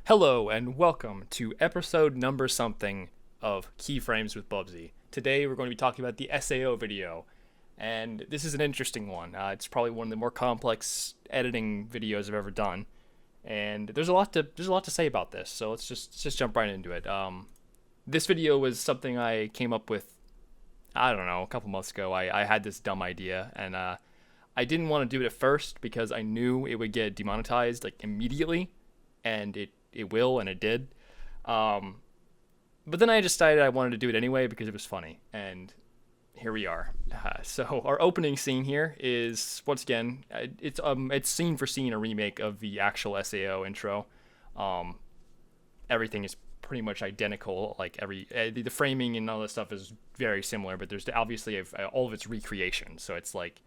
Hello and welcome to episode number something of Keyframes with Bubsy. Today we're going to be talking about the SAO video, and this is an interesting one. It's probably one of the more complex editing videos I've ever done, and there's a lot to say about this. So let's just jump right into it. This video was something I came up with, I don't know, a couple months ago. I had this dumb idea, and I didn't want to do it at first because I knew it would get demonetized like immediately, and it will, and it did. But then I decided I wanted to do it anyway because it was funny, and here we are. So our opening scene here is once again it's scene for scene a remake of the actual SAO intro. Everything is pretty much identical. Like the framing and all this stuff is very similar, but there's obviously all of its recreation. So it's like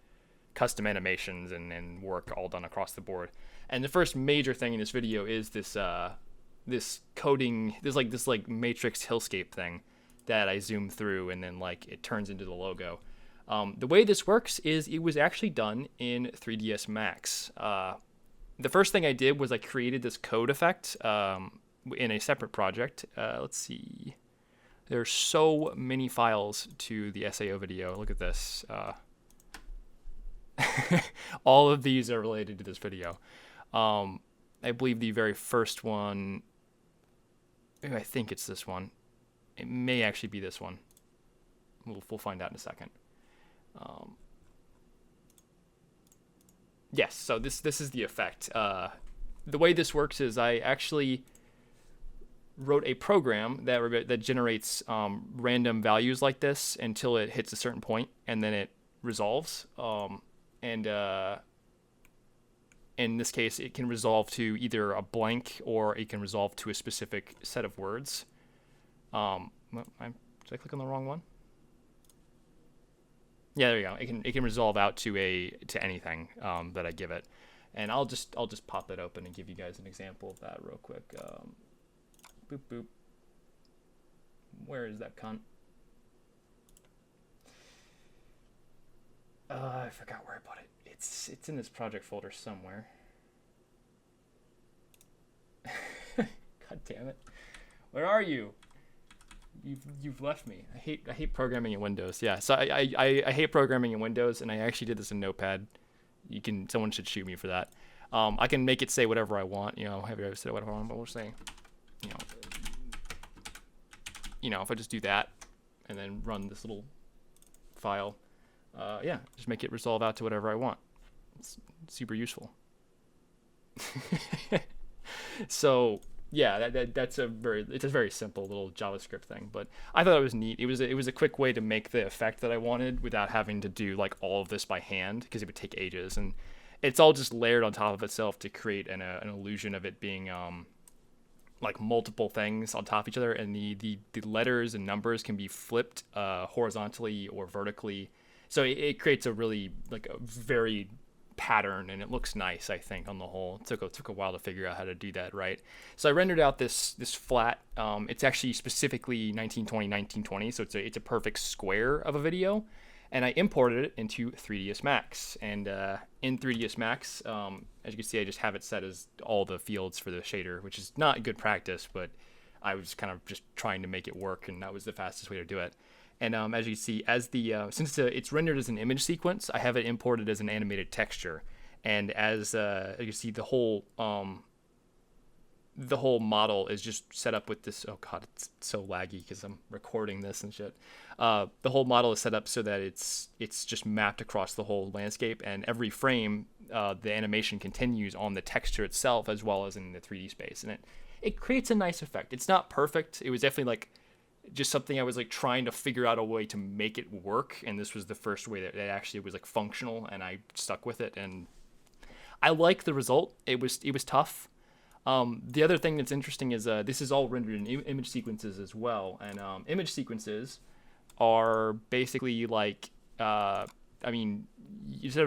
custom animations and work all done across the board. And the first major thing in this video is this coding, this matrix hillscape thing that I zoom through, and then like it turns into the logo. The way this works is it was actually done in 3ds Max. The first thing I did was I created this code effect in a separate project. Let's see. There's so many files to the SAO video. Look at this. All of these are related to this video. I believe the very first one, I think it's this one. It may actually be this one. We'll find out in a second. Yes, so this is the effect. The way this works is I actually wrote a program that generates random values like this until it hits a certain point, and then it resolves. And in this case, it can resolve to either a blank or it can resolve to a specific set of words. Did I click on the wrong one? Yeah, there you go. It can resolve out to anything that I give it, and I'll just pop it open and give you guys an example of that real quick. Boop boop. Where is that cunt? I forgot where I put it. It's in this project folder somewhere. God damn it! Where are you? You've left me. I hate programming in Windows. Yeah, so I hate programming in Windows, and I actually did this in Notepad. Someone should shoot me for that. I can make it say whatever I want. Have you ever said whatever I want? But we'll say, if I just do that, and then run this little file. Just make it resolve out to whatever I want. It's super useful. So yeah, it's a very simple little JavaScript thing, but I thought it was neat. It was a quick way to make the effect that I wanted without having to do like all of this by hand, because it would take ages, and it's all just layered on top of itself to create an illusion of it being like multiple things on top of each other, and the letters and numbers can be flipped horizontally or vertically. So it creates a really a very pattern, and it looks nice, I think, on the whole. It took a while to figure out how to do that right. So I rendered out this flat. It's actually specifically 1920, so it's a perfect square of a video, and I imported it into 3ds Max. And in 3ds Max, as you can see, I just have it set as all the fields for the shader, which is not good practice, but I was kind of just trying to make it work, and that was the fastest way to do it. And as you can see, since it's rendered as an image sequence, I have it imported as an animated texture. And as you can see, the whole model is just set up with this. Oh god, it's so laggy because I'm recording this and shit. The whole model is set up so that it's just mapped across the whole landscape, and every frame, the animation continues on the texture itself as well as in the 3D space, and it creates a nice effect. It's not perfect. It was definitely just something I was trying to figure out a way to make it work, and this was the first way that it actually was functional, and I stuck with it, and I like the result. It was tough. The other thing that's interesting is this is all rendered in image sequences as well, and image sequences are basically instead of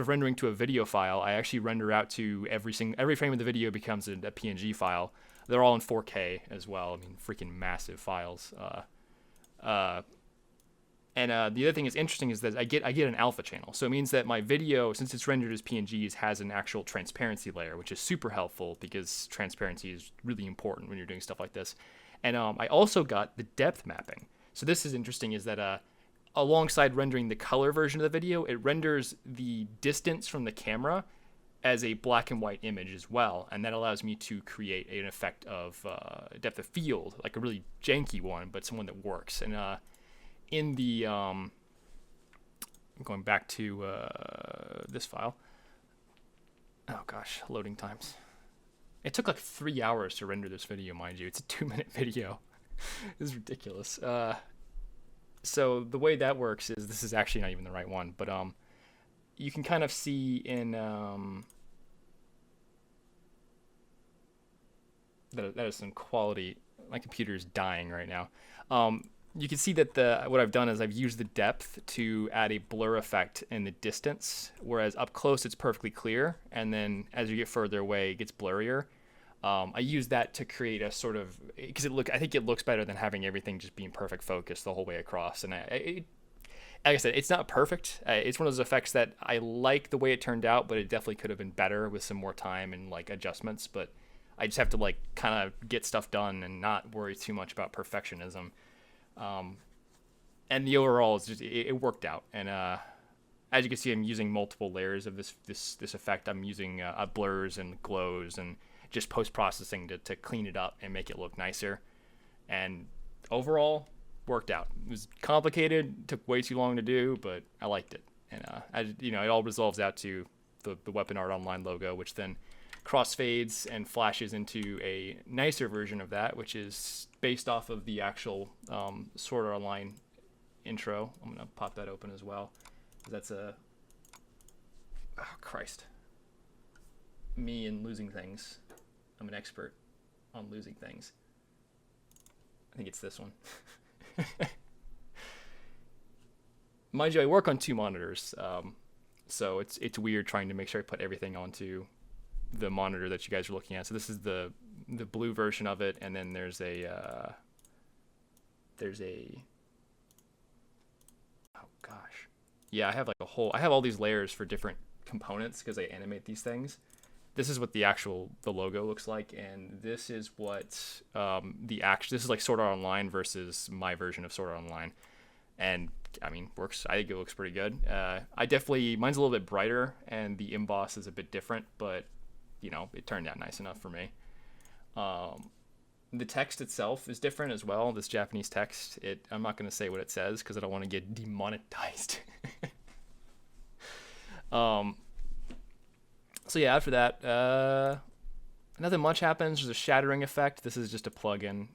rendering to a video file, I actually render out to every frame of the video becomes a PNG file. They're all in 4K as well. Freaking massive files. And the other thing that's interesting is that I get an alpha channel, so it means that my video, since it's rendered as PNGs, has an actual transparency layer, which is super helpful because transparency is really important when you're doing stuff like this. And I also got the depth mapping. So this is interesting, is that alongside rendering the color version of the video, it renders the distance from the camera as a black and white image as well, and that allows me to create an effect of depth of field, like a really janky one, but someone that works. And in the going back to this file. Oh gosh, loading times. It took like 3 hours to render this video, mind you. It's a 2-minute video. This is ridiculous. So the way that works is, this is actually not even the right one, but you can kind of see in that is some quality. My computer is dying right now. You can see that what I've done is I've used the depth to add a blur effect in the distance, whereas up close it's perfectly clear, and then as you get further away it gets blurrier. I use that to create a sort of, because I think it looks better than having everything just being perfect focus the whole way across. And like I said, it's not perfect. It's one of those effects that I like the way it turned out, but it definitely could have been better with some more time and like adjustments. But I just have to like kind of get stuff done and not worry too much about perfectionism. And the overall is just, it worked out. And as you can see, I'm using multiple layers of this effect. I'm using blurs and glows and just post-processing to clean it up and make it look nicer. And overall, worked out. It was complicated, took way too long to do, but I liked it. And it all resolves out to the Weapon Art Online logo, which then crossfades and flashes into a nicer version of that, which is based off of the actual Sword Art Online intro. I'm gonna pop that open as well. That's oh Christ, me and losing things. I'm an expert on losing things. I think it's this one. Mind you, I work on 2 monitors, so it's weird trying to make sure I put everything onto the monitor that you guys are looking at. So this is the blue version of it, and then there's a oh gosh, yeah, I have like I have all these layers for different components because I animate these things. This is what the logo looks like, and this is what this is like Sword Art Online versus my version of Sword Art Online. And I mean, works. I think it looks pretty good. Mine's a little bit brighter, and the emboss is a bit different, but it turned out nice enough for me. The text itself is different as well. This Japanese text. I'm not going to say what it says because I don't want to get demonetized. So yeah, after that, nothing much happens. There's a shattering effect. This is just a plugin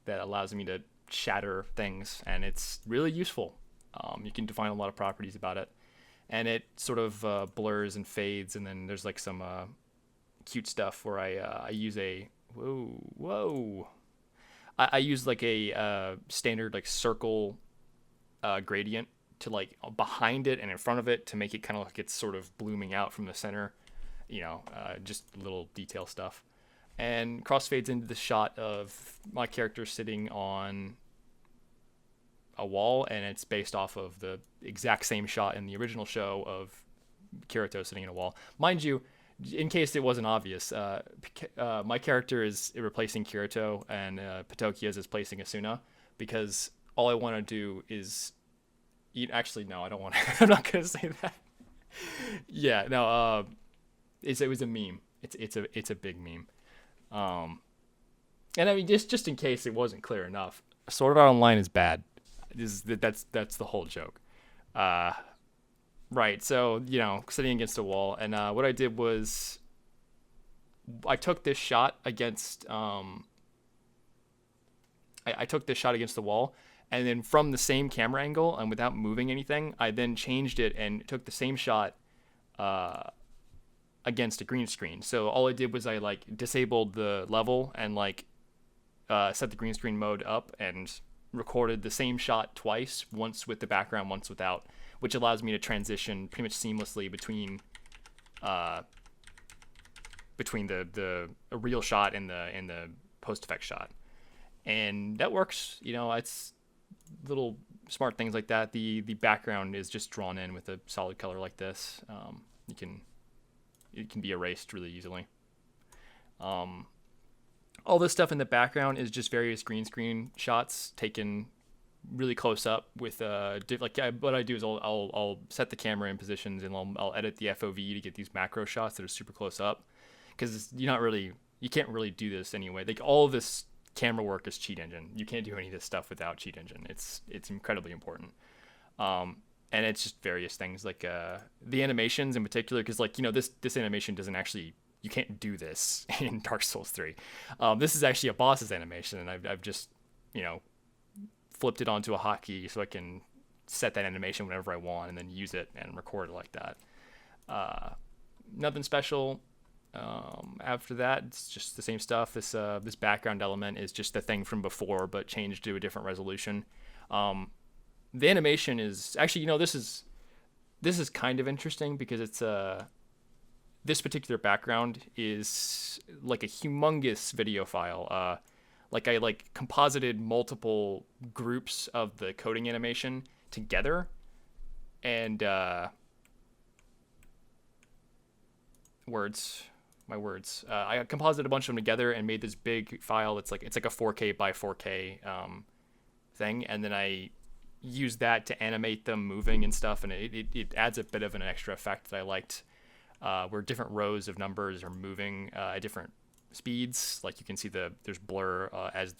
that allows me to shatter things, and it's really useful. You can define a lot of properties about it, and it sort of blurs and fades, and then there's like some cute stuff where I use a I use like a standard like circle gradient to like behind it and in front of it to make it kind of like it's sort of blooming out from the center. Just little detail stuff, and crossfades into the shot of my character sitting on a wall, and it's based off of the exact same shot in the original show of Kirito sitting in a wall. Mind you, in case it wasn't obvious, my character is replacing Kirito, and Patokia's is placing Asuna, because all I want to do is actually, no, I don't want to. I'm not going to say that. Yeah, no, it was a meme. It's a big meme. And I mean, just in case it wasn't clear enough, Sword Art Online is bad. That's the whole joke. Right. So sitting against a wall, and what I did was I took this shot against I took this shot against the wall, and then from the same camera angle and without moving anything, I then changed it and took the same shot against a green screen. So all I did was I like disabled the level and like set the green screen mode up and recorded the same shot twice, once with the background, once without, which allows me to transition pretty much seamlessly between the real shot and the post effect shot. And that works. It's a little smart things like that. The background is just drawn in with a solid color like this. It can be erased really easily. All this stuff in the background is just various green screen shots taken really close up with what I do is I'll set the camera in positions and I'll edit the FOV to get these macro shots that are super close up, because you can't really do this anyway. Like, all of this camera work is cheat engine. You can't do any of this stuff without cheat engine. It's incredibly important. And it's just various things like the animations in particular, because this animation doesn't actually, you can't do this in Dark Souls 3. This is actually a boss's animation, and I've just flipped it onto a hotkey so I can set that animation whenever I want and then use it and record it like that. Nothing special. After that, it's just the same stuff. This background element is just the thing from before, but changed to a different resolution. The animation is actually, this is kind of interesting, because it's this particular background is like a humongous video file. I composited multiple groups of the coding animation together, and I composited a bunch of them together and made this big file. It's like a 4K by 4K thing, and then I use that to animate them moving and stuff, and it adds a bit of an extra effect that I liked, where different rows of numbers are moving at different speeds. Like, you can see there's blur as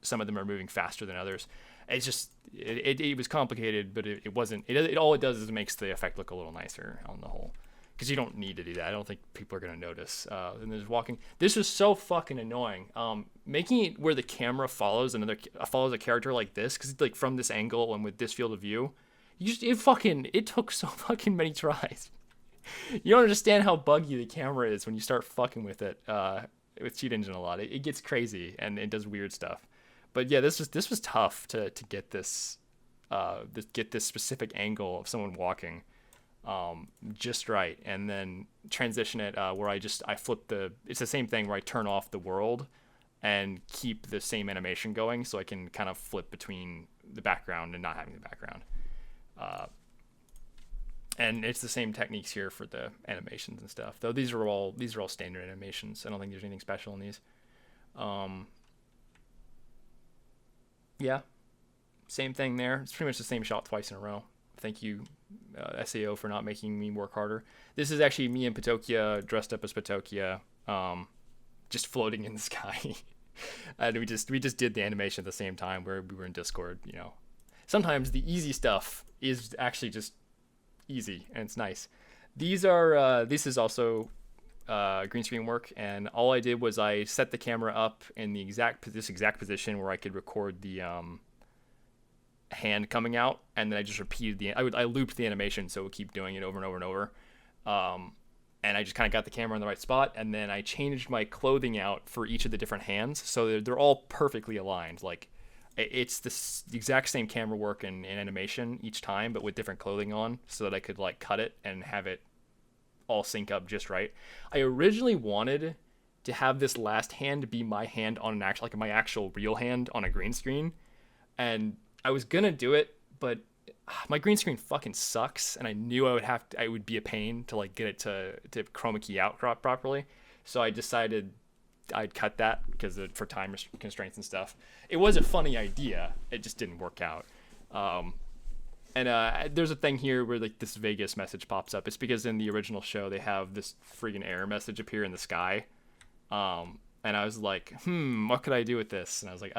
some of them are moving faster than others. It's just it was complicated, but it wasn't. All it does is it makes the effect look a little nicer on the whole, because you don't need to do that. I don't think people are gonna notice. And there's walking. This is so fucking annoying. Making it where the camera follows a character like this, because like from this angle and with this field of view, it took so fucking many tries. You don't understand how buggy the camera is when you start fucking with it with Cheat Engine a lot. It gets crazy and it does weird stuff. But yeah, this was tough to get this specific angle of someone walking just right, and then transition it where I flip it's the same thing where I turn off the world and keep the same animation going, so I can kind of flip between the background and not having the background. And it's the same techniques here for the animations and stuff, though these are all standard animations. I don't think there's anything special in these. Yeah, same thing there. It's pretty much the same shot twice in a row. Thank you, SAO, for not making me work harder. This is actually me and Patokia dressed up as Patokia, just floating in the sky. And we just did the animation at the same time where we were in Discord. Sometimes the easy stuff is actually just easy, and it's nice. This is also green screen work, and all I did was I set the camera up in this exact position where I could record the hand coming out, and then I just repeated I looped the animation so it would keep doing it over and over and over. And I just kind of got the camera in the right spot, and then I changed my clothing out for each of the different hands so they're all perfectly aligned. Like, it's the exact same camera work and animation each time, but with different clothing on, so that I could like cut it and have it all sync up just right. I originally wanted to have this last hand be my hand on my actual real hand on a green screen, and I was gonna do it, but my green screen fucking sucks, and I knew I would be a pain to like get it to chroma key out properly. So I decided I'd cut that because for time constraints and stuff. It was a funny idea. It just didn't work out. And there's a thing here where like this Vegas message pops up. It's because in the original show they have this friggin' error message appear in the sky. And I was like, what could I do with this? And I was like,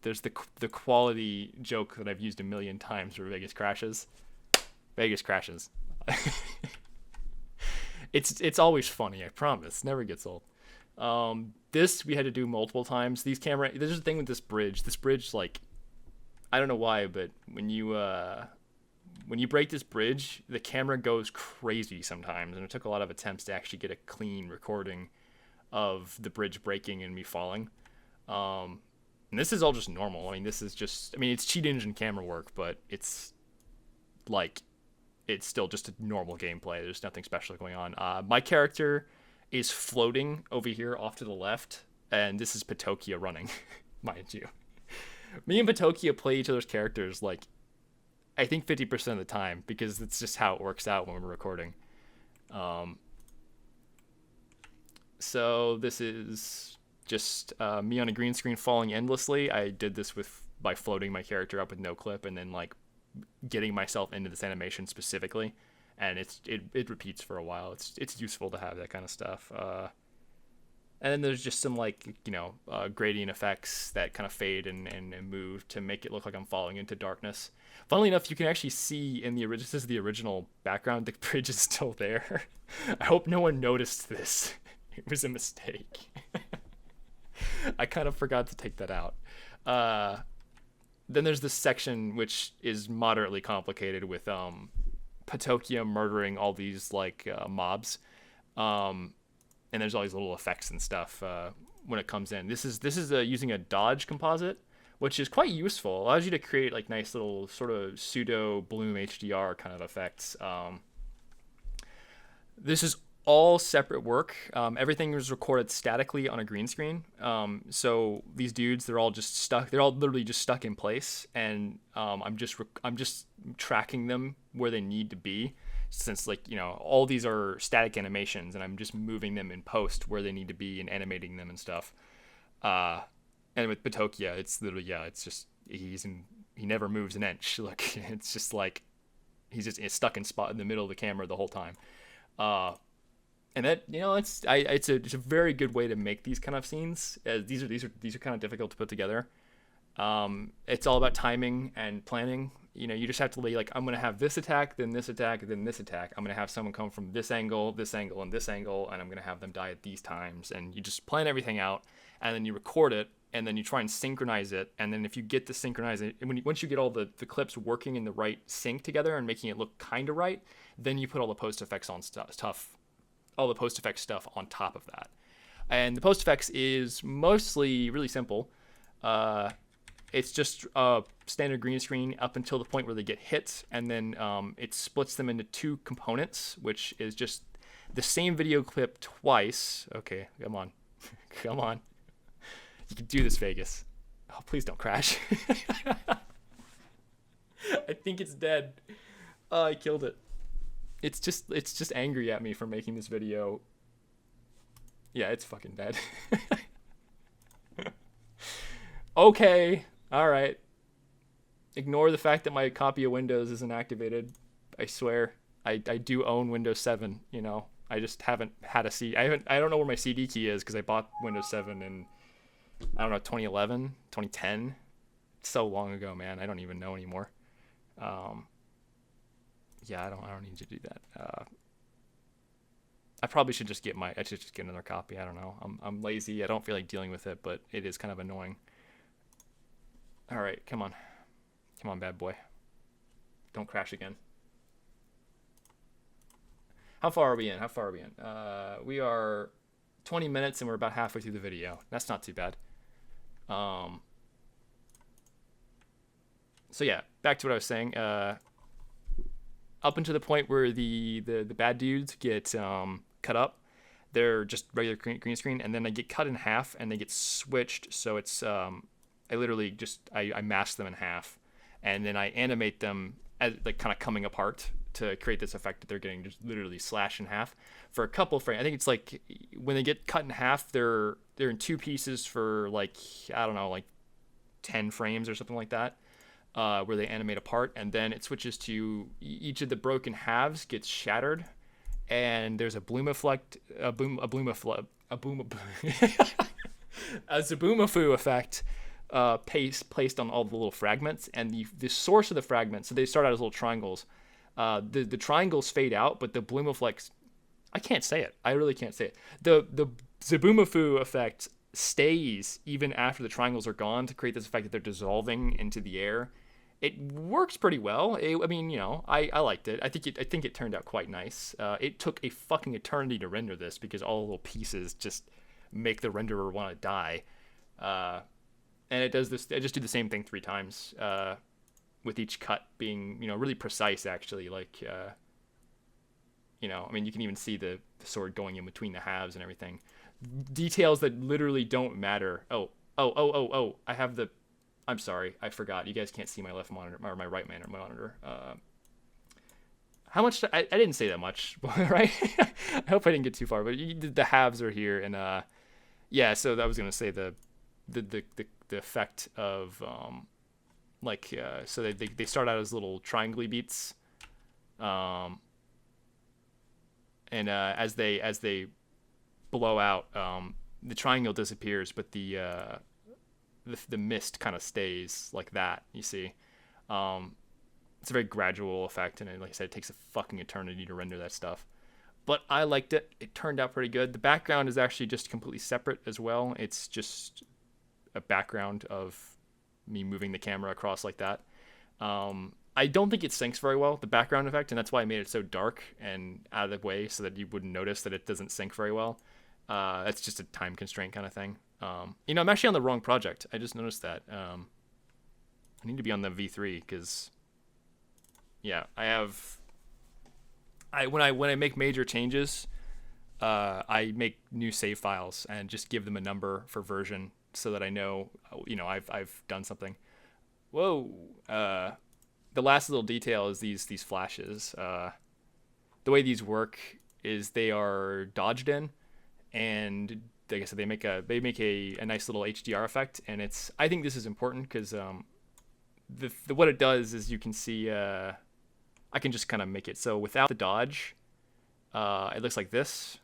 there's the quality joke that I've used a million times where Vegas crashes. Vegas crashes. It's always funny, I promise. Never gets old. This we had to do multiple times. There's a thing with this bridge. This bridge, like, I don't know why, but when you break this bridge, the camera goes crazy sometimes, and it took a lot of attempts to actually get a clean recording of the bridge breaking and me falling. And this is all just normal. I mean, it's cheat engine camera work, but it's still just a normal gameplay. There's nothing special going on. My character is floating over here off to the left, and this is Patokia running, mind you. Me and Patokia play each other's characters like I think 50% of the time because it's just how it works out when we're recording. Um, so this is just me on a green screen falling endlessly. I did this with by floating my character up with no clip and then like getting myself into this animation specifically, and it repeats for a while. It's useful to have that kind of stuff. And then there's just some like gradient effects that kind of fade and move to make it look like I'm falling into darkness. Funnily enough, you can actually see in the original. This is the original background. The bridge is still there. I hope no one noticed this. It was a mistake. I kind of forgot to take that out. Then there's this section which is moderately complicated with Patokia murdering all these like mobs. And there's all these little effects and stuff when it comes in. This is using a dodge composite, which is quite useful. It allows you to create like nice little sort of pseudo bloom HDR kind of effects. This is all separate work. Everything was recorded statically on a green screen. So these dudes, they're all just stuck. They're all literally just stuck in place, and I'm just tracking them where they need to be. Since like all these are static animations, and I'm just moving them in post where they need to be and animating them and stuff. And with Patokia, it's literally it's just he never moves an inch. Look, it's just like he's just stuck in spot in the middle of the camera the whole time. And that it's a very good way to make these kind of scenes. These are kind of difficult to put together. It's all about timing and planning. You just have to lay like, I'm going to have this attack, then this attack, then this attack. I'm going to have someone come from this angle, and this angle, and I'm going to have them die at these times. And you just plan everything out, and then you record it, and then you try and synchronize it. And then if you get to synchronize it, once you get all the clips working in the right sync together and making it look kind of right, then you put all the post effects on all the post effects stuff on top of that. And the post effects is mostly really simple. It's just a standard green screen up until the point where they get hit, and then it splits them into two components, which is just the same video clip twice. Okay, come on. Come on. You can do this, Vegas. Oh, please don't crash. I think it's dead. Oh, I killed it. It's just angry at me for making this video. Yeah, it's fucking dead. Okay. All right. Ignore the fact that my copy of Windows isn't activated. I swear. I do own Windows 7, I just haven't had a CD. I don't know where my CD key is because I bought Windows 7 in, I don't know, 2011, 2010. It's so long ago, man. I don't even know anymore. Yeah, I don't need to do that. I probably should just get another copy. I don't know. I'm lazy. I don't feel like dealing with it, but it is kind of annoying. All right, come on, bad boy. Don't crash again. How far are we in? We are 20 minutes and we're about halfway through the video. That's not too bad. So yeah, back to what I was saying. Up until the point where the bad dudes get cut up, they're just regular green screen, and then they get cut in half and they get switched. So it's I literally just I mask them in half, and then I animate them as like kind of coming apart to create this effect that they're getting just literally slashed in half for a couple frames. I think it's like when they get cut in half, they're in two pieces for like, I don't know, like 10 frames or something like that, where they animate apart, and then it switches to each of the broken halves gets shattered, and there's a Zaboomafoo effect placed on all the little fragments, and the source of the fragments. So they start out as little triangles. The triangles fade out, but the Bloomaflex, I can't say it. I really can't say it. The Zaboomafoo effect stays even after the triangles are gone to create this effect that they're dissolving into the air. It works pretty well. I liked it. I think it turned out quite nice. It took a fucking eternity to render this because all the little pieces just make the renderer want to die. And it does this. I just do the same thing 3 times, with each cut being, really precise. Actually, like, you can even see the sword going in between the halves and everything. Details that literally don't matter. I have the I'm sorry, I forgot. You guys can't see my left monitor or my right monitor. How much? I didn't say that much, right? I hope I didn't get too far, but the halves are here, and yeah. So I was gonna say the effect of so they start out as little triangle beats, um, and as they blow out, the triangle disappears, but the mist kind of stays like that. You see, it's a very gradual effect, and like I said, it takes a fucking eternity to render that stuff. But I liked it. It turned out pretty good. The background is actually just completely separate as well. It's just a background of me moving the camera across like that. I don't think it syncs very well, the background effect, and that's why I made it so dark and out of the way so that you wouldn't notice that it doesn't sync very well. That's just a time constraint kind of thing. I'm actually on the wrong project. I just noticed that. I need to be on the V3 because, yeah, when I make major changes, I make new save files and just give them a number for version so that I know, I've done something. Whoa. The last little detail is these flashes. The way these work is they are dodged in, and like I said, they make a nice little HDR effect, and I think this is important because what it does is you can see I can just kind of make it so without the dodge, it looks like this,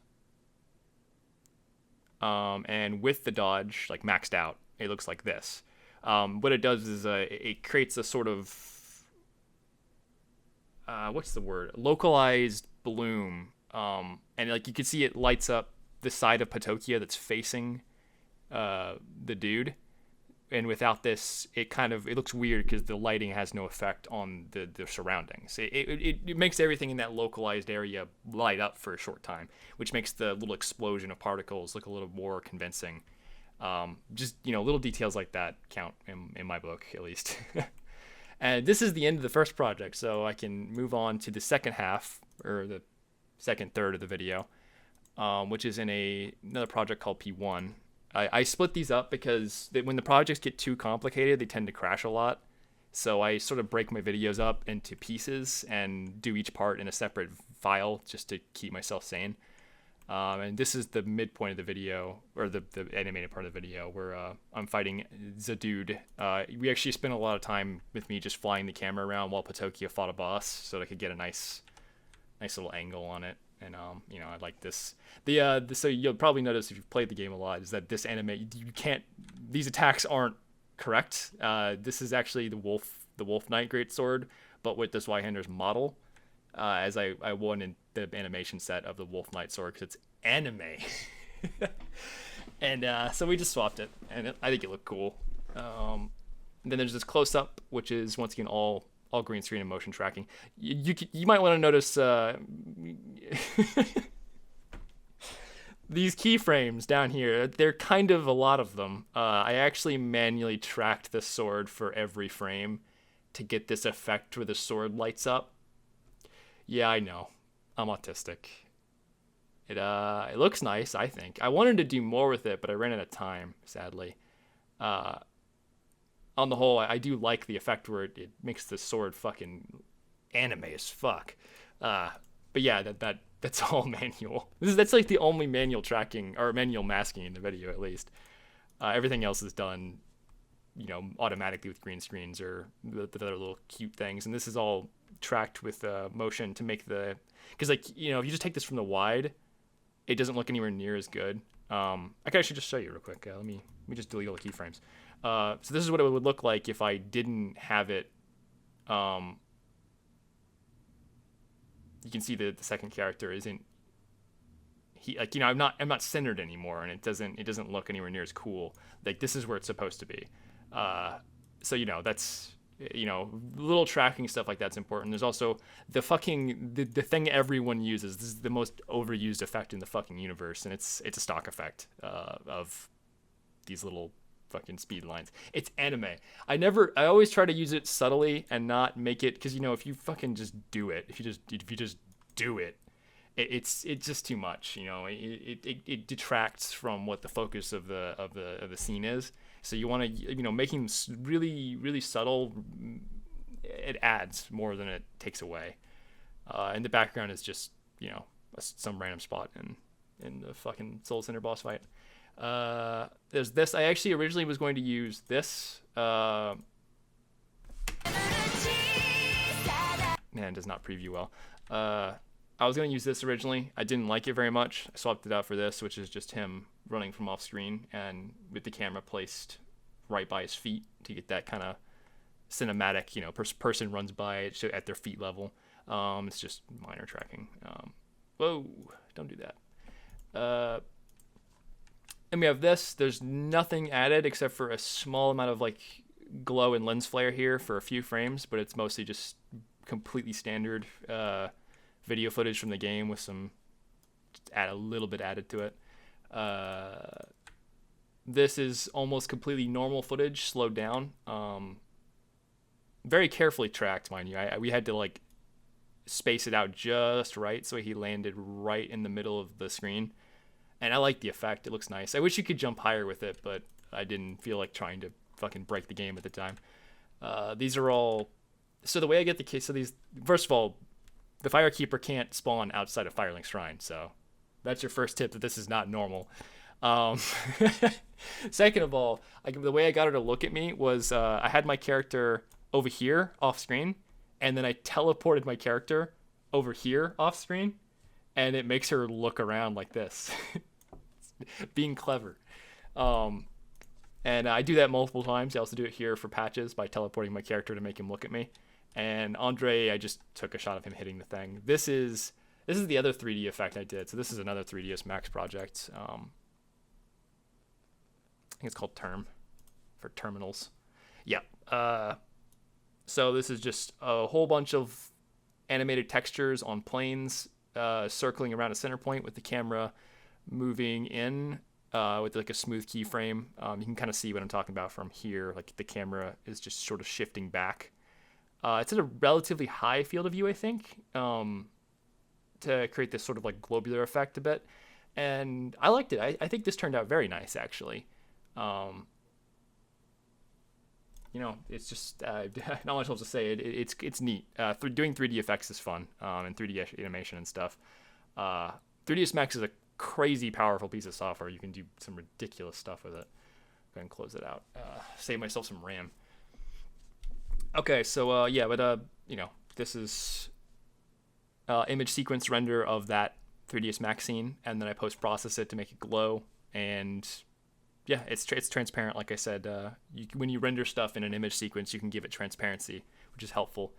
and with the dodge like maxed out, it looks like this. What it does is it creates a sort of what's the word, localized bloom, and like you can see it lights up the side of Patokia that's facing the dude, and without this it looks weird because the lighting has no effect on the surroundings. It makes everything in that localized area light up for a short time, which makes the little explosion of particles look a little more convincing. Just little details like that count in my book, at least. And this is the end of the first project, so I can move on to the second half, or the second third of the video, which is in another project called P1. I split these up because when the projects get too complicated, they tend to crash a lot. So I sort of break my videos up into pieces and do each part in a separate file just to keep myself sane. And this is the midpoint of the video, or the animated part of the video, where I'm fighting the dude. We actually spent a lot of time with me just flying the camera around while Patokia fought a boss, so I could get a nice little angle on it. And I like this. So you'll probably notice if you've played the game a lot is that this these attacks aren't correct. This is actually the Wolf Knight Greatsword, but with this Zweihander's model. As I won in the animation set of the Wolf Knight sword because it's anime. And so we just swapped it, and I think it looked cool. And then there's this close up, which is once again all green screen and motion tracking. You might want to notice these keyframes down here. They're kind of a lot of them. I actually manually tracked the sword for every frame to get this effect where the sword lights up. Yeah, I know. I'm autistic. It looks nice, I think. I wanted to do more with it, but I ran out of time, sadly. On the whole, I do like the effect where it makes the sword fucking anime as fuck. But yeah, that's all manual. That's like the only manual tracking or manual masking in the video, at least. Everything else is done, automatically with green screens or the other little cute things. And this is all tracked with motion to make because if you just take this from the wide, it doesn't look anywhere near as good. I can actually just show you real quick. Let me just delete all the keyframes. So this is what it would look like if I didn't have it. You can see the second character isn't. I'm not centered anymore, and it doesn't look anywhere near as cool. Like this is where it's supposed to be. So that's. Little tracking stuff like that's important. There's also the thing everyone uses. This is the most overused effect in the fucking universe, and it's a stock effect of these little fucking speed lines. It's anime. I always try to use it subtly and not make it, because if you fucking just do it, if you just do it, it's just too much. It detracts from what the focus of the scene is. So you want to, making them really really subtle. It adds more than it takes away. And the background is just some random spot in the fucking Soul Cinder boss fight. There's this. I actually originally was going to use this. Man, it does not preview well. I was going to use this originally. I didn't like it very much. I swapped it out for this, which is just him running from off screen and with the camera placed right by his feet to get that kind of cinematic, person runs by it at their feet level. It's just minor tracking. Whoa, don't do that. And we have this. There's nothing added except for a small amount of like glow and lens flare here for a few frames, but it's mostly just completely standard video footage from the game with some add a little bit added to it. This is almost completely normal footage, slowed down. Very carefully tracked, mind you. We had to like space it out just right so he landed right in the middle of the screen. And I like the effect. It looks nice. I wish you could jump higher with it, but I didn't feel like trying to fucking break the game at the time. These are all... So the way I get the case of these... First of all, the Firekeeper can't spawn outside of Firelink Shrine, so that's your first tip that this is not normal. Second of all, the way I got her to look at me was I had my character over here off screen, and then I teleported my character over here off screen, and it makes her look around like this. Being clever. And I do that multiple times. I also do it here for patches by teleporting my character to make him look at me. And Andre, I just took a shot of him hitting the thing. This is the other 3D effect I did. So this is another 3ds Max project. I think it's called Term for terminals. Yeah. So this is just a whole bunch of animated textures on planes circling around a center point with the camera moving in with like a smooth keyframe. You can kind of see what I'm talking about from here. Like the camera is just sort of shifting back. It's at a relatively high field of view, I think, to create this sort of like globular effect a bit. And I liked it. I think this turned out very nice, actually. It's just not much else to say. It's neat. Doing 3D effects is fun, and 3D animation and stuff. 3ds Max is a crazy powerful piece of software. You can do some ridiculous stuff with it. Go ahead and close it out. Save myself some RAM. Okay, so this is image sequence render of that 3ds Max scene, and then I post process it to make it glow. And yeah, it's transparent. Like I said, when you render stuff in an image sequence, you can give it transparency, which is helpful.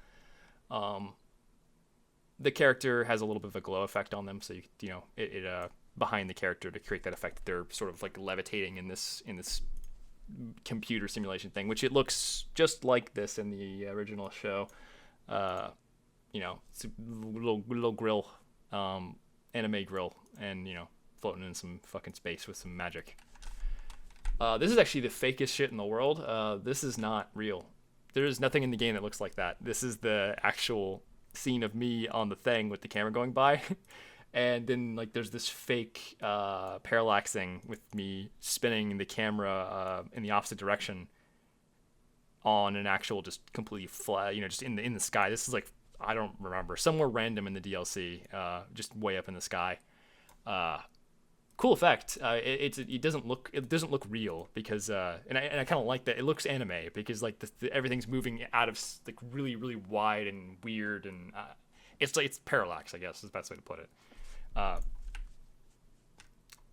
The character has a little bit of a glow effect on them, so it behind the character to create that effect. They're sort of like levitating in this computer simulation thing, which it looks just like this in the original show. It's a little grill, anime grill, and floating in some fucking space with some magic. This is actually the fakest shit in the world. This is not real. There is nothing in the game that looks like that. This is the actual scene of me on the thing with the camera going by. And then like there's this fake parallaxing with me spinning the camera in the opposite direction on an actual just completely flat, just in the sky. This is like, I don't remember, somewhere random in the DLC, just way up in the sky. Cool effect. It doesn't look real because and I kind of like that. It looks anime because like everything's moving out of like really really wide and weird, and it's parallax, I guess is the best way to put it.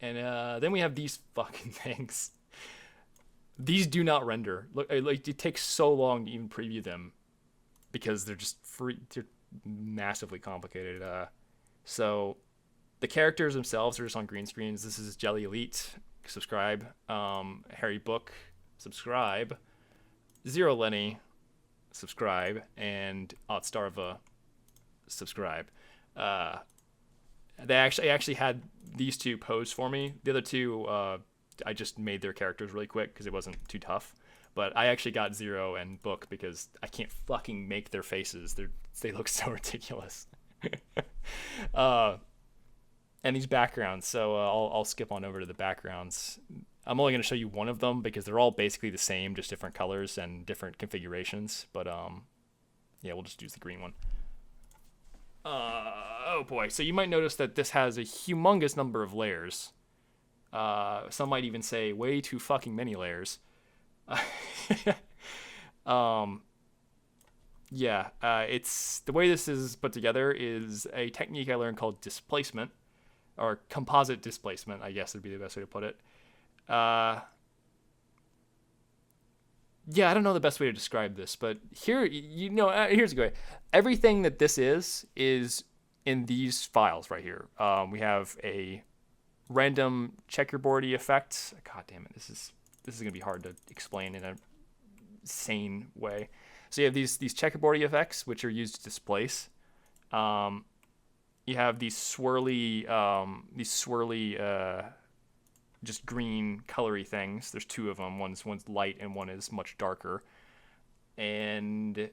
Then we have these fucking things. These do not render. Look, like it takes so long to even preview them because they're just they're massively complicated. So the characters themselves are just on green screens. This is Jelly Elite. Subscribe. Harry Book. Subscribe. Zero Lenny. Subscribe. And Otstarva. Subscribe. I actually had these two pose for me. The other two, I just made their characters really quick because it wasn't too tough. But I actually got Zero and Book because I can't fucking make their faces. They look so ridiculous. and these backgrounds. So I'll skip on over to the backgrounds. I'm only going to show you one of them because they're all basically the same, just different colors and different configurations. But yeah, we'll just use the green one. Oh boy, so you might notice that this has a humongous number of layers. Some might even say way too fucking many layers. Yeah, it's the way this is put together is a technique I learned called displacement, or composite displacement, I guess would be the best way to put it. Uh, yeah, I don't know the best way to describe this, but here, here's a good way. Everything that this is in these files right here. We have a random checkerboardy effect. God damn it, this is gonna be hard to explain in a sane way. So you have these checkerboardy effects, which are used to displace. You have these swirly, just green colory things. There's two of them. One's light and one is much darker. And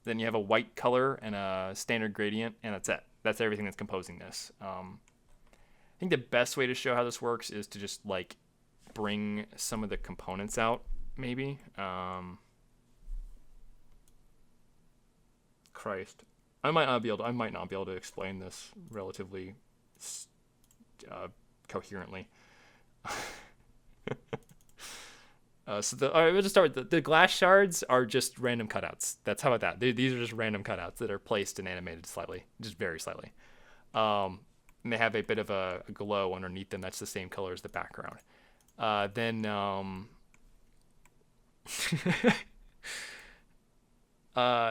then you have a white color and a standard gradient, and that's it. That's everything that's composing this. I think the best way to show how this works is to just like bring some of the components out, maybe. Christ, I might not be able to explain this relatively coherently. All right, we'll just start with the glass shards are just random cutouts. How about that? These are just random cutouts that are placed and animated slightly, just very slightly. And they have a bit of a glow underneath them that's the same color as the background.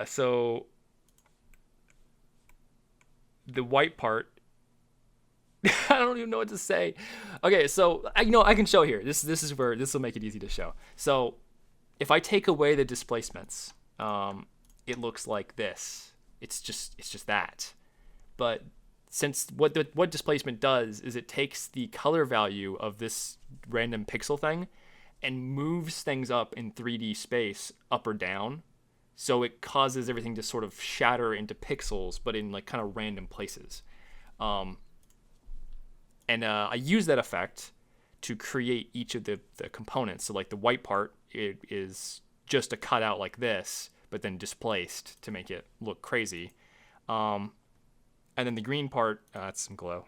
So the white part, I don't even know what to say. Okay, so I can show here. This is where this will make it easy to show. So if I take away the displacements, it looks like this. It's just that. But since what displacement does is it takes the color value of this random pixel thing and moves things up in 3D space up or down. So it causes everything to sort of shatter into pixels, but in like kind of random places. And I use that effect to create each of the components. So like the white part, it is just a cutout like this, but then displaced to make it look crazy. And then the green part, that's some glow.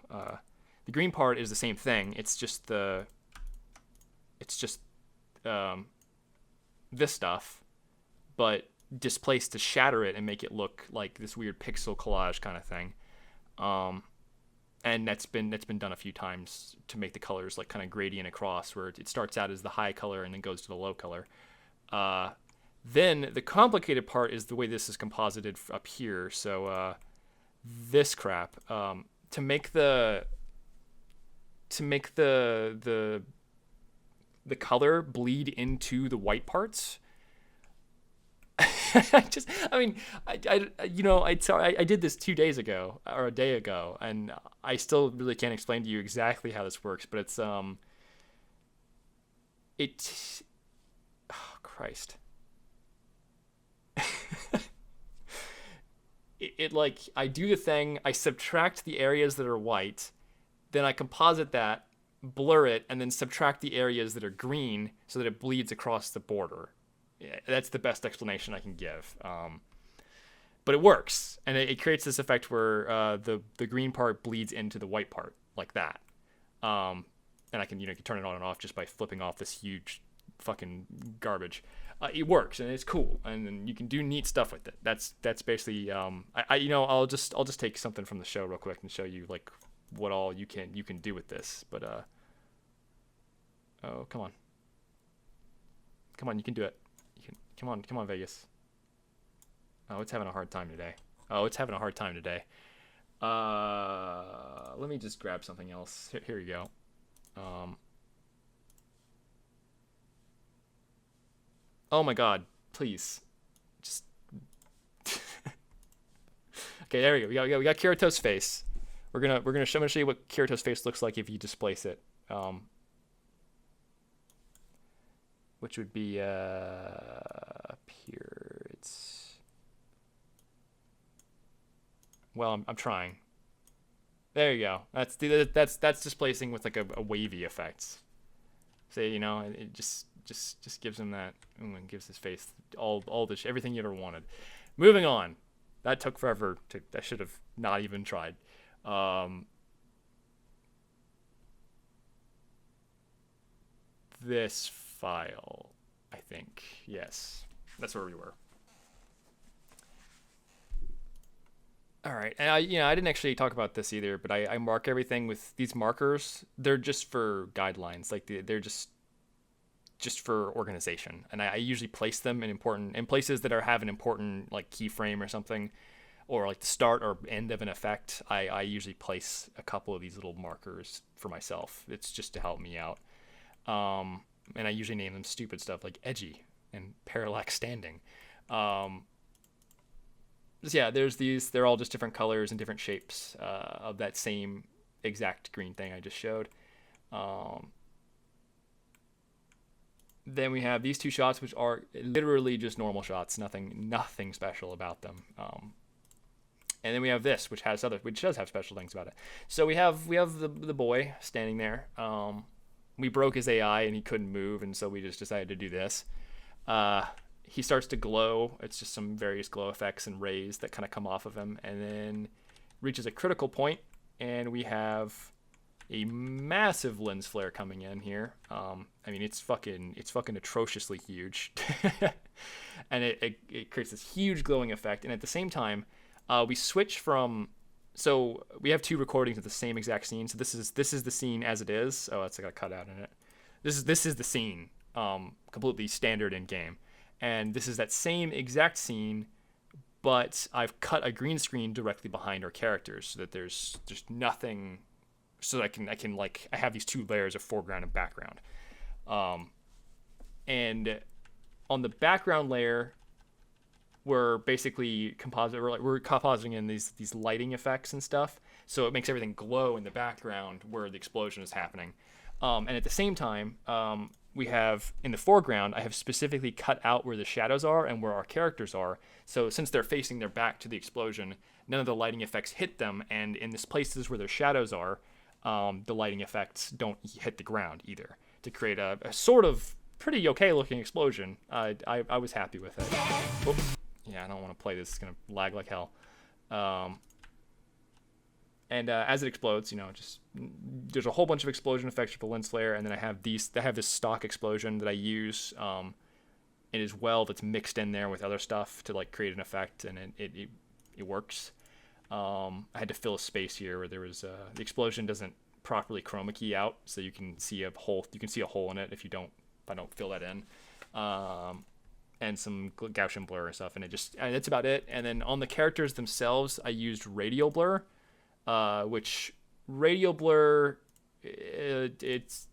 The green part is the same thing. It's just this stuff, but displaced to shatter it and make it look like this weird pixel collage kind of thing. And that's been done a few times to make the colors like kind of gradient across, where it starts out as the high color and then goes to the low color. Then the complicated part is the way this is composited up here. So this crap, to make the color bleed into the white parts. I did this 2 days ago or a day ago, and I still really can't explain to you exactly how this works, but it's oh Christ. it like I do the thing, I subtract the areas that are white, then I composite that, blur it, and then subtract the areas that are green so that it bleeds across the border. Yeah, that's the best explanation I can give. But it works, and it creates this effect where the green part bleeds into the white part like that. And I can you can turn it on and off just by flipping off this huge fucking garbage. It works, and it's cool, and then you can do neat stuff with it. That's basically I'll just take something from the show real quick and show you like what all you can do with this. But oh, come on, you can do it. Come on, Vegas. Oh, it's having a hard time today. Let me just grab something else. Here you go. Oh my God, please. Just. Okay, there we go. We got Kirito's face. I'm gonna show you what Kirito's face looks like if you displace it. Which would be up here. It's well, I'm trying. There you go. That's displacing with like a wavy effect. Say, you know, it just gives him that, and gives his face all the everything you ever wanted. Moving on. That took forever to. I should have not even tried. Um, this file, I think. Yes, that's where we were. All right, and I didn't actually talk about this either, but I mark everything with these markers. They're just for guidelines, like they're just for organization, and I usually place them in places that have an important like keyframe or something, or like the start or end of an effect. I usually place a couple of these little markers for myself. It's just to help me out. And I usually name them stupid stuff like edgy and parallax standing. Um, so yeah, there's these. They're all just different colors and different shapes of that same exact green thing I just showed. Um, then we have these two shots, which are literally just normal shots, nothing special about them. And then we have this, which does have special things about it. So we have the boy standing there. We broke his AI and he couldn't move, and so we just decided to do this. He starts to glow. It's just some various glow effects and rays that kind of come off of him, and then reaches a critical point, and we have a massive lens flare coming in here. I mean, it's fucking atrociously huge, and it creates this huge glowing effect. And at the same time, we switch from. So we have two recordings of the same exact scene. So this is the scene as it is. Oh, that's got a cutout in it. This is the scene, completely standard in game, and this is that same exact scene, but I've cut a green screen directly behind our characters so that there's just nothing, so that I can like I have these two layers of foreground and background, and on the background layer we're basically we're compositing in these lighting effects and stuff, so it makes everything glow in the background where the explosion is happening. And at the same time, we have in the foreground, I have specifically cut out where the shadows are and where our characters are. So since they're facing their back to the explosion, none of the lighting effects hit them, and in the places where their shadows are, the lighting effects don't hit the ground either, to create a sort of pretty okay looking explosion. I was happy with it. Oops. Yeah, I don't want to play this. It's going to lag like hell. And as it explodes, just there's a whole bunch of explosion effects with the lens flare, and then I have this stock explosion that I use, and as well that's mixed in there with other stuff to like create an effect, and it works. I had to fill a space here where there was the explosion doesn't properly chroma key out, so you can see a hole. You can see a hole in it if I don't fill that in. And some Gaussian blur and stuff, and that's about it. And then on the characters themselves, I used radial blur, which radial blur, it's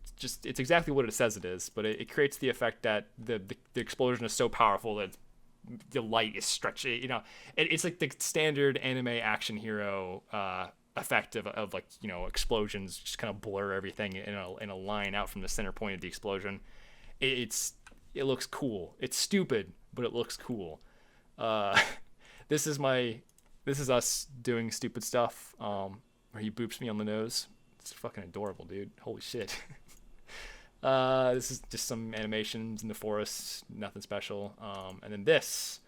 exactly what it says it is, but it creates the effect that the explosion is so powerful that the light is stretchy. It's like the standard anime action hero effect of like explosions just kind of blur everything in a line out from the center point of the explosion. It looks cool. It's stupid, but it looks cool. This is us doing stupid stuff. Where he boops me on the nose. It's fucking adorable, dude. Holy shit. This is just some animations in the forest. Nothing special. And then this,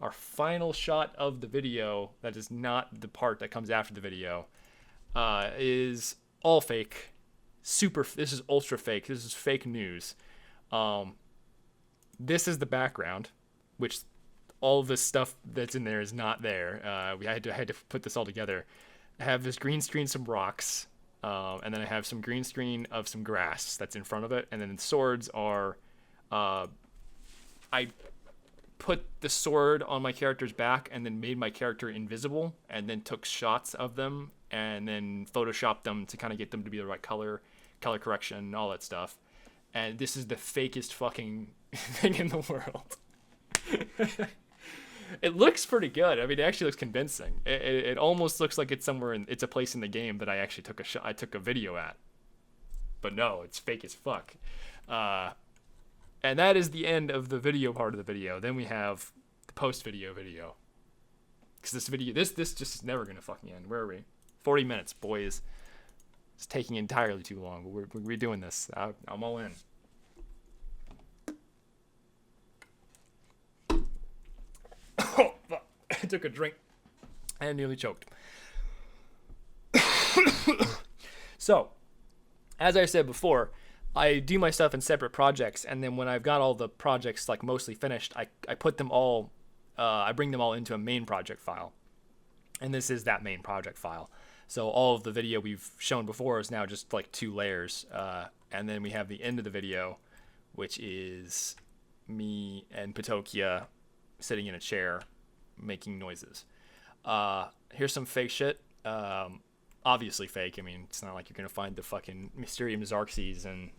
our final shot of the video. That is not the part that comes after the video. Is all fake. This is ultra fake. This is fake news. This is the background, which all of this stuff that's in there is not there. I had to put this all together. I have this green screen, some rocks, and then I have some green screen of some grass that's in front of it, and then the swords are. I put the sword on my character's back and then made my character invisible, and then took shots of them and then photoshopped them to kind of get them to be the right color correction, all that stuff. And this is the fakest fucking thing in the world. It looks pretty good. I mean, it actually looks convincing. It almost looks like it's it's a place in the game that I actually took a video at. But no, it's fake as fuck. And that is the end of the video part of the video. Then we have the post-video video. Because this just is never going to fucking end. Where are we? 40 minutes, boys. It's taking entirely too long, but we're doing this. I'm all in. Oh, fuck. I took a drink and nearly choked. So, as I said before, I do my stuff in separate projects, and then when I've got all the projects like mostly finished, I put them all, I bring them all into a main project file. And this is that main project file. So all of the video we've shown before is now just like 2 layers. And then we have the end of the video, which is me and Patokia sitting in a chair making noises. Here's some fake shit. Obviously fake. I mean, it's not like you're going to find the fucking Mysterium Xarxes and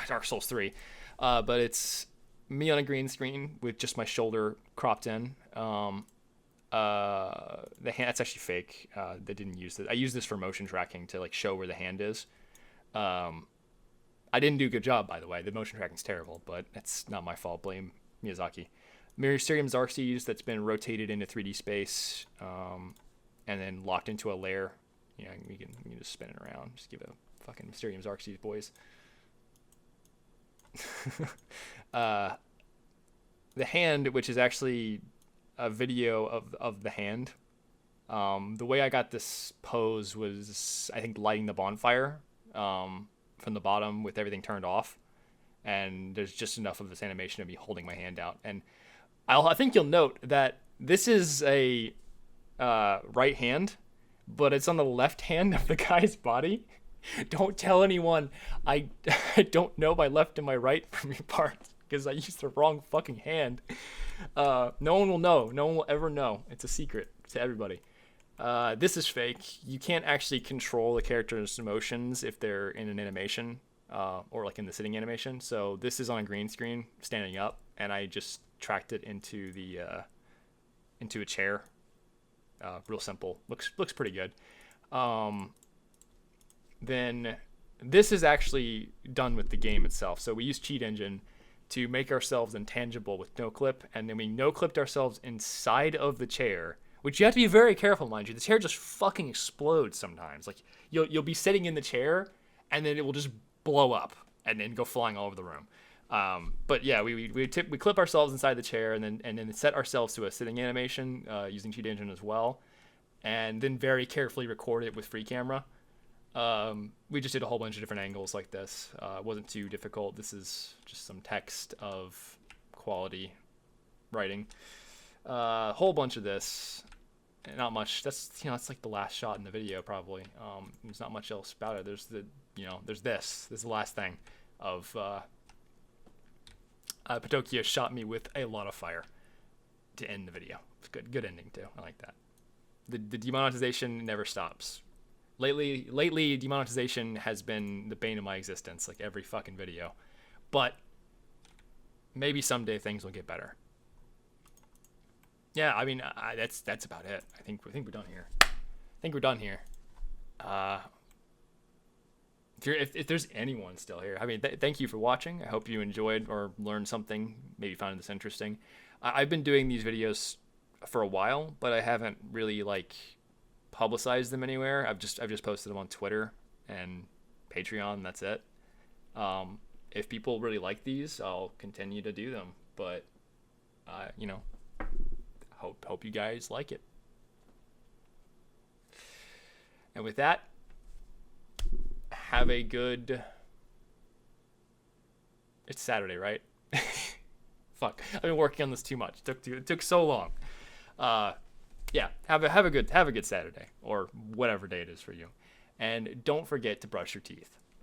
Dark Souls 3. But it's me on a green screen with just my shoulder cropped in. The hand, that's actually fake. They didn't use it. I used this for motion tracking to like show where the hand is. I didn't do a good job, by the way. The motion tracking's terrible, but it's not my fault. Blame Miyazaki. Mysterium Xarxes that's been rotated into 3D space, and then locked into a layer. You know, we can just spin it around. Just give it a fucking Mysterium Xarxes, boys. The hand, which is actually a video of the hand. The way I got this pose was, I think, lighting the bonfire from the bottom with everything turned off, and there's just enough of this animation of me holding my hand out. And I think you'll note that this is a right hand, but it's on the left hand of the guy's body. Don't tell anyone I don't know my left and my right from your parts, because I used the wrong fucking hand. No one will know. No one will ever know. It's a secret to everybody. This is fake. You can't actually control the character's emotions if they're in an animation, or like in the sitting animation. So this is on a green screen, standing up, and I just tracked it into a chair. Real simple. Looks pretty good. Then this is actually done with the game itself. So we use Cheat Engine to make ourselves intangible with no clip, and then we no clipped ourselves inside of the chair, which you have to be very careful, mind you. The chair just fucking explodes sometimes. Like you'll be sitting in the chair, and then it will just blow up and then go flying all over the room. But yeah, we clip ourselves inside the chair, and then set ourselves to a sitting animation using Cheat Engine as well, and then very carefully record it with free camera. We just did a whole bunch of different angles like this. It wasn't too difficult. This is just some text of quality writing. A whole bunch of this. Not much. That's like the last shot in the video probably. There's not much else about it. There's there's this. This is the last thing of Patokia shot me with a lot of fire to end the video. It's good ending too. I like that. The demonetization never stops. Lately, demonetization has been the bane of my existence, like every fucking video. But maybe someday things will get better. Yeah, I mean, that's about it. I think we're done here. If there's anyone still here, I mean, thank you for watching. I hope you enjoyed or learned something. Maybe found this interesting. I've been doing these videos for a while, but I haven't really publicized them anywhere. I've just posted them on Twitter and Patreon, and that's it. If people really like these, I'll continue to do them, but hope you guys like it. And with that, have a good... It's Saturday, right? Fuck, I've been working on this too much. It took so long. Yeah, have a good Saturday, or whatever day it is for you. And don't forget to brush your teeth.